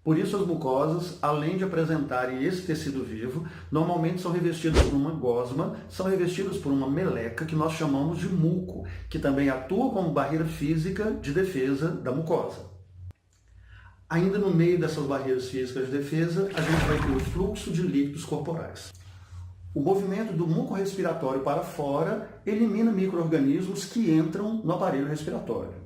Por isso, as mucosas, além de apresentarem esse tecido vivo, normalmente são revestidas por uma gosma, são revestidas por uma meleca que nós chamamos de muco, que também atua como barreira física de defesa da mucosa. Ainda no meio dessas barreiras físicas de defesa, a gente vai ter o fluxo de líquidos corporais. O movimento do muco respiratório para fora elimina micro-organismos que entram no aparelho respiratório.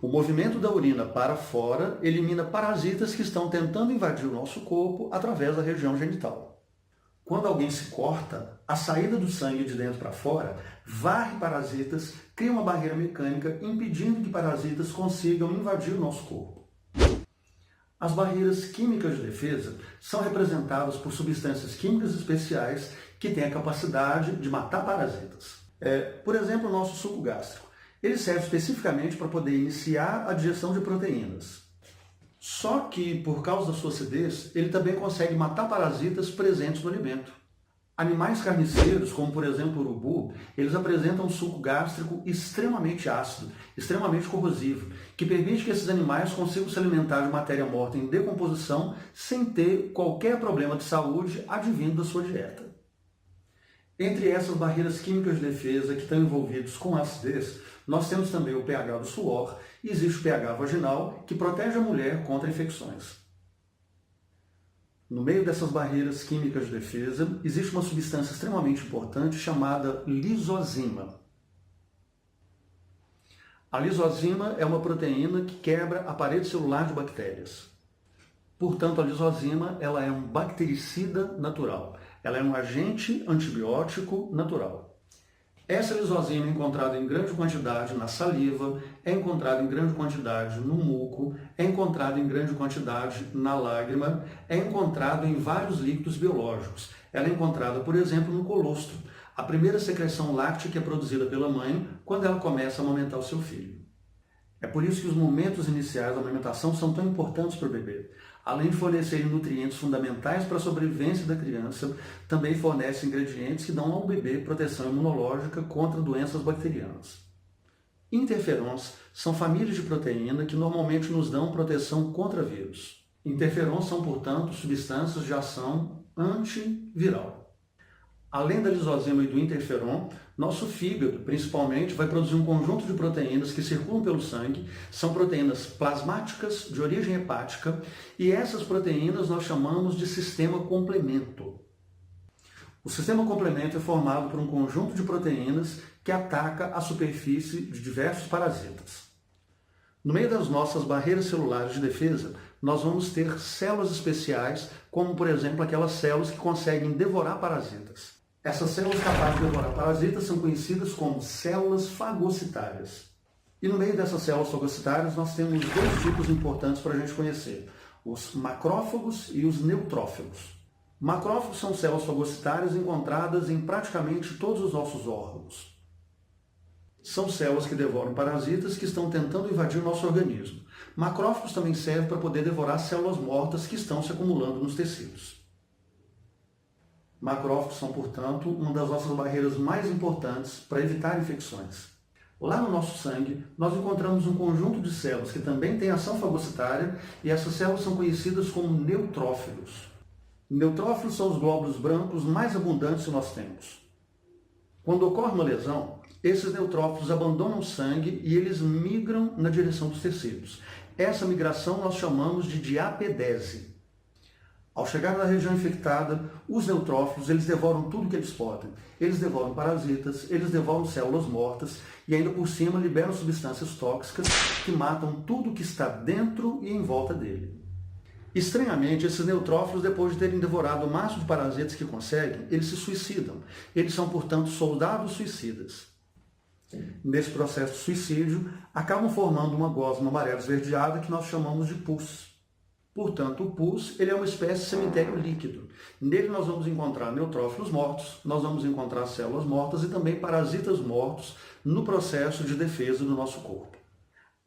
O movimento da urina para fora elimina parasitas que estão tentando invadir o nosso corpo através da região genital. Quando alguém se corta, a saída do sangue de dentro para fora varre parasitas, cria uma barreira mecânica impedindo que parasitas consigam invadir o nosso corpo. As barreiras químicas de defesa são representadas por substâncias químicas especiais que têm a capacidade de matar parasitas. Por exemplo, o nosso suco gástrico. Ele serve especificamente para poder iniciar a digestão de proteínas. Só que, por causa da sua acidez, ele também consegue matar parasitas presentes no alimento. Animais carniceiros, como por exemplo o urubu, eles apresentam um suco gástrico extremamente ácido, extremamente corrosivo, que permite que esses animais consigam se alimentar de matéria morta em decomposição sem ter qualquer problema de saúde advindo da sua dieta. Entre essas barreiras químicas de defesa que estão envolvidas com a acidez, nós temos também o pH do suor e existe o pH vaginal, que protege a mulher contra infecções. No meio dessas barreiras químicas de defesa, existe uma substância extremamente importante chamada lisozima. A lisozima é uma proteína que quebra a parede celular de bactérias. Portanto, a lisozima ela é um bactericida natural. Ela é um agente antibiótico natural. Essa lisozima é encontrada em grande quantidade na saliva, é encontrada em grande quantidade no muco, é encontrada em grande quantidade na lágrima, é encontrada em vários líquidos biológicos. Ela é encontrada, por exemplo, no colostro, a primeira secreção láctea que é produzida pela mãe quando ela começa a amamentar o seu filho. É por isso que os momentos iniciais da amamentação são tão importantes para o bebê. Além de fornecerem nutrientes fundamentais para a sobrevivência da criança, também fornece ingredientes que dão ao bebê proteção imunológica contra doenças bacterianas. Interferons são famílias de proteína que normalmente nos dão proteção contra vírus. Interferons são, portanto, substâncias de ação antiviral. Além da lisozima e do interferon, nosso fígado, principalmente, vai produzir um conjunto de proteínas que circulam pelo sangue, são proteínas plasmáticas de origem hepática, e essas proteínas nós chamamos de sistema complemento. O sistema complemento é formado por um conjunto de proteínas que ataca a superfície de diversos parasitas. No meio das nossas barreiras celulares de defesa, nós vamos ter células especiais, como por exemplo aquelas células que conseguem devorar parasitas. Essas células capazes de devorar parasitas são conhecidas como células fagocitárias. E no meio dessas células fagocitárias nós temos dois tipos importantes para a gente conhecer, os macrófagos e os neutrófilos. Macrófagos são células fagocitárias encontradas em praticamente todos os nossos órgãos. São células que devoram parasitas que estão tentando invadir o nosso organismo. Macrófagos também servem para poder devorar células mortas que estão se acumulando nos tecidos. Macrófagos são, portanto, uma das nossas barreiras mais importantes para evitar infecções. Lá no nosso sangue, nós encontramos um conjunto de células que também têm ação fagocitária e essas células são conhecidas como neutrófilos. Neutrófilos são os glóbulos brancos mais abundantes que nós temos. Quando ocorre uma lesão, esses neutrófilos abandonam o sangue e eles migram na direção dos tecidos. Essa migração nós chamamos de diapedese. Ao chegar na região infectada, os neutrófilos eles devoram tudo que eles podem. Eles devoram parasitas, eles devoram células mortas e ainda por cima liberam substâncias tóxicas que matam tudo que está dentro e em volta dele. Estranhamente, esses neutrófilos, depois de terem devorado o máximo de parasitas que conseguem, eles se suicidam. Eles são, portanto, soldados suicidas. Nesse processo de suicídio, acabam formando uma gosma amarela esverdeada que nós chamamos de pus. Portanto, o pus ele é uma espécie de cemitério líquido. Nele nós vamos encontrar neutrófilos mortos, nós vamos encontrar células mortas e também parasitas mortos no processo de defesa do nosso corpo.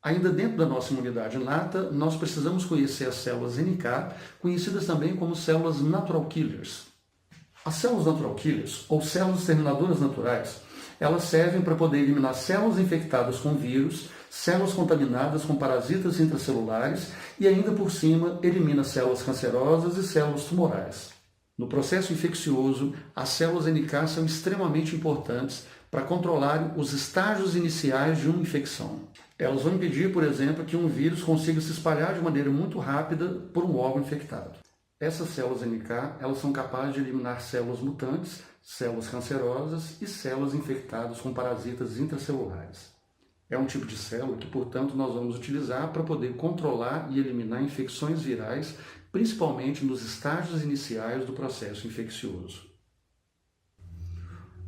Ainda dentro da nossa imunidade inata, nós precisamos conhecer as células NK, conhecidas também como células natural killers. As células natural killers, ou células exterminadoras naturais, elas servem para poder eliminar células infectadas com vírus, células contaminadas com parasitas intracelulares e ainda por cima elimina células cancerosas e células tumorais. No processo infeccioso, as células NK são extremamente importantes para controlar os estágios iniciais de uma infecção. Elas vão impedir, por exemplo, que um vírus consiga se espalhar de maneira muito rápida por um órgão infectado. Essas células NK, elas são capazes de eliminar células mutantes, células cancerosas e células infectadas com parasitas intracelulares. É um tipo de célula que, portanto, nós vamos utilizar para poder controlar e eliminar infecções virais, principalmente nos estágios iniciais do processo infeccioso.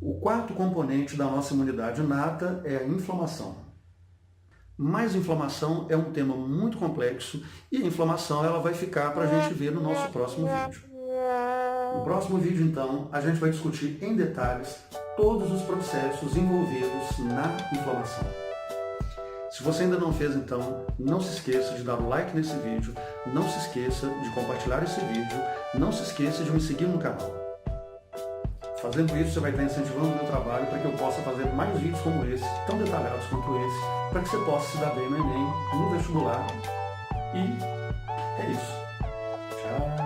O quarto componente da nossa imunidade inata é a inflamação. Mas inflamação é um tema muito complexo e a inflamação ela vai ficar para a gente ver no nosso próximo vídeo. No próximo vídeo, então, a gente vai discutir em detalhes todos os processos envolvidos na inflamação. Se você ainda não fez, então, não se esqueça de dar o like nesse vídeo, não se esqueça de compartilhar esse vídeo, não se esqueça de me seguir no canal. Fazendo isso, você vai estar incentivando o meu trabalho para que eu possa fazer mais vídeos como esse, tão detalhados quanto esse, para que você possa se dar bem no Enem, no vestibular. E é isso. Tchau!